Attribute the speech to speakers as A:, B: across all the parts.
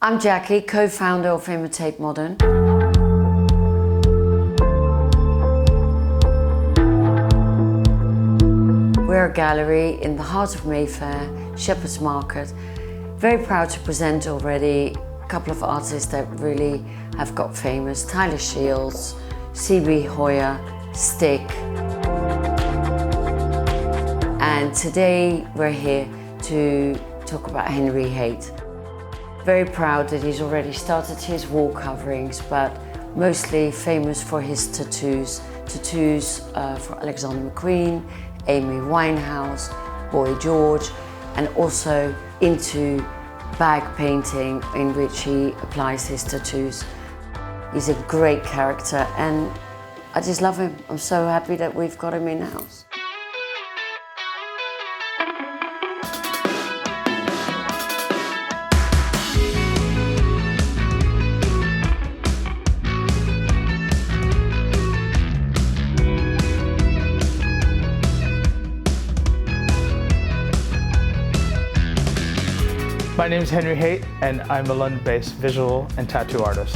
A: I'm Jackie, co-founder of Imitate Modern. We're a gallery in the heart of Mayfair, Shepherd's Market. Very proud to present already a couple of artists that really have got famous. Tyler Shields, C.B. Hoyer, Stick. And today we're here to talk about Henry Haight. Very proud that he's already started his wall coverings, but mostly famous for his tattoos. Tattoos for Alexander McQueen, Amy Winehouse, Boy George, and also into bag painting in which he applies his tattoos. He's a great character and I just love him. I'm so happy that we've got him in-house.
B: My name is Henry Haight, and I'm a London-based visual and tattoo artist.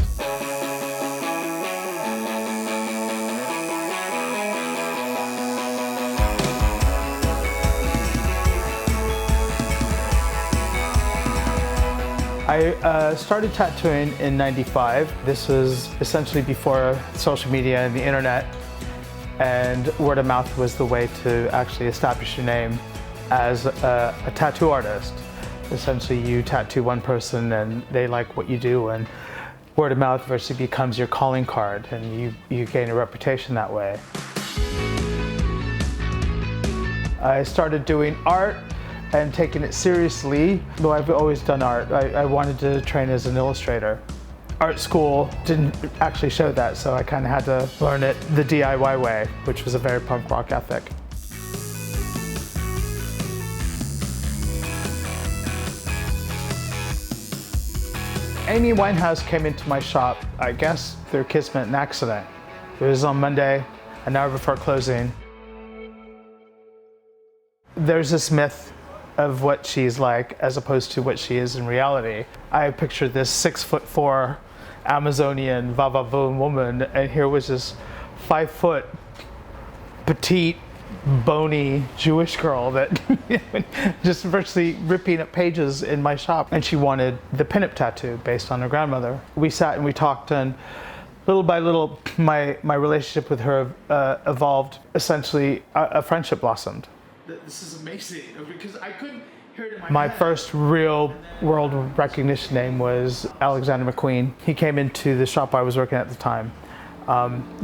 B: I started tattooing in '95. This was essentially before social media and the internet, and word of mouth was the way to actually establish your name as a tattoo artist. Essentially, you tattoo one person and they like what you do, and word of mouth virtually becomes your calling card, and you gain a reputation that way. I started doing art and taking it seriously. Though I've always done art, I wanted to train as an illustrator. Art school didn't actually show that, so I kind of had to learn it the DIY way, which was a very punk rock ethic. Amy Winehouse came into my shop, I guess through kismet and accident. It was on Monday, an hour before closing. There's this myth of what she's like as opposed to what she is in reality. I pictured this 6'4" Amazonian va-va-voom woman, and here was this 5-foot, petite, bony Jewish girl that just virtually ripping up pages in my shop, and she wanted the pinup tattoo based on her grandmother. We sat and we talked, and little by little my relationship with her evolved. Essentially a friendship blossomed. This is amazing because I couldn't hear it in my head. First real world recognition name was Alexander McQueen. He came into the shop I was working at the time,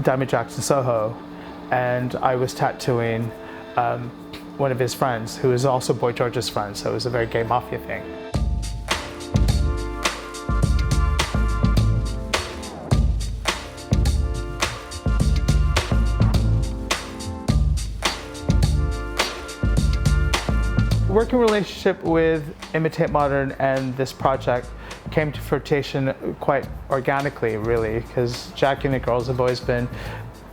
B: Diamond Jackson Soho, and I was tattooing one of his friends, who is also Boy George's friend, so it was a very gay mafia thing. Working relationship with Imitate Modern and this project came to fruition quite organically, really, because Jackie and the girls have always been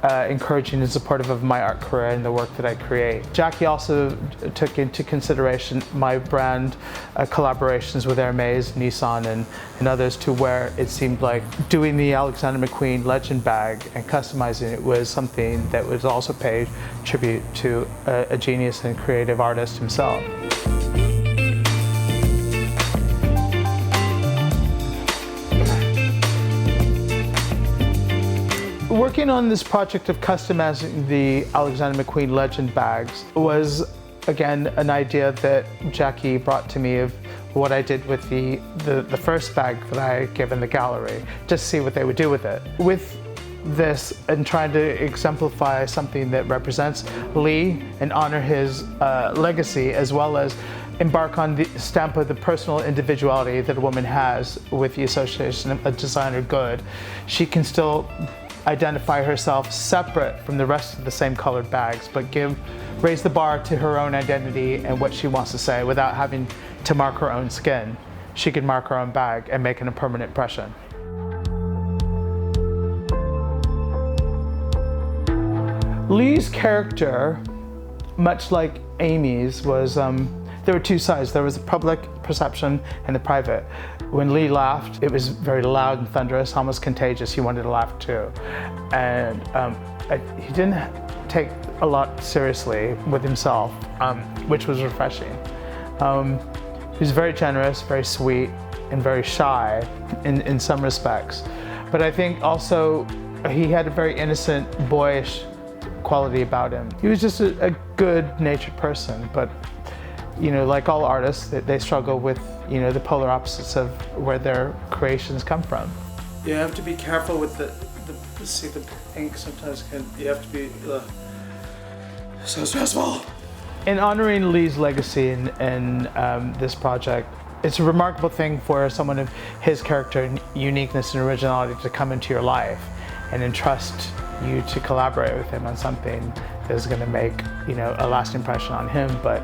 B: encouraging and supportive of my art career and the work that I create. Jackie also took into consideration my brand collaborations with Hermes, Nissan, and others, to where it seemed like doing the Alexander McQueen legend bag and customizing it was something that was also paid tribute to a genius and creative artist himself. Working on this project of customizing the Alexander McQueen legend bags was, again, an idea that Jackie brought to me of what I did with the first bag that I gave in the gallery, just to see what they would do with it. With this, and trying to exemplify something that represents Lee and honor his legacy, as well as embark on the stamp of the personal individuality that a woman has with the association of a designer good, she can still identify herself separate from the rest of the same colored bags, but raise the bar to her own identity and what she wants to say without having to mark her own skin. She can mark her own bag and make a permanent impression. Lee's character, much like Amy's, was there were two sides. There was the public perception and the private. When Lee laughed, it was very loud and thunderous, almost contagious. He wanted to laugh too. And he didn't take a lot seriously with himself, which was refreshing. He was very generous, very sweet, and very shy in some respects. But I think also he had a very innocent, boyish quality about him. He was just a good-natured person, but like all artists, they struggle with the polar opposites of where their creations come from.
C: You have to be careful with the ink sometimes you have to be so stressful.
B: In honoring Lee's legacy in this project, it's a remarkable thing for someone of his character and uniqueness and originality to come into your life and entrust you to collaborate with him on something that is going to make a lasting impression on him. But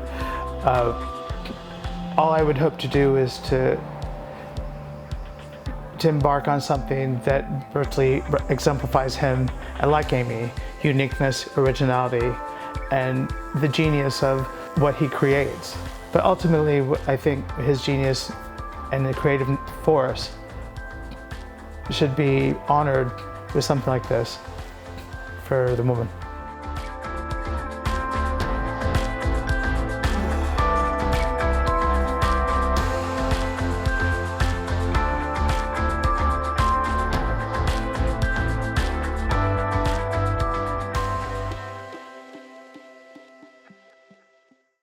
B: all I would hope to do is to embark on something that virtually exemplifies him, and like Amy, uniqueness, originality, and the genius of what he creates. But ultimately, I think his genius and the creative force should be honored with something like this for the woman.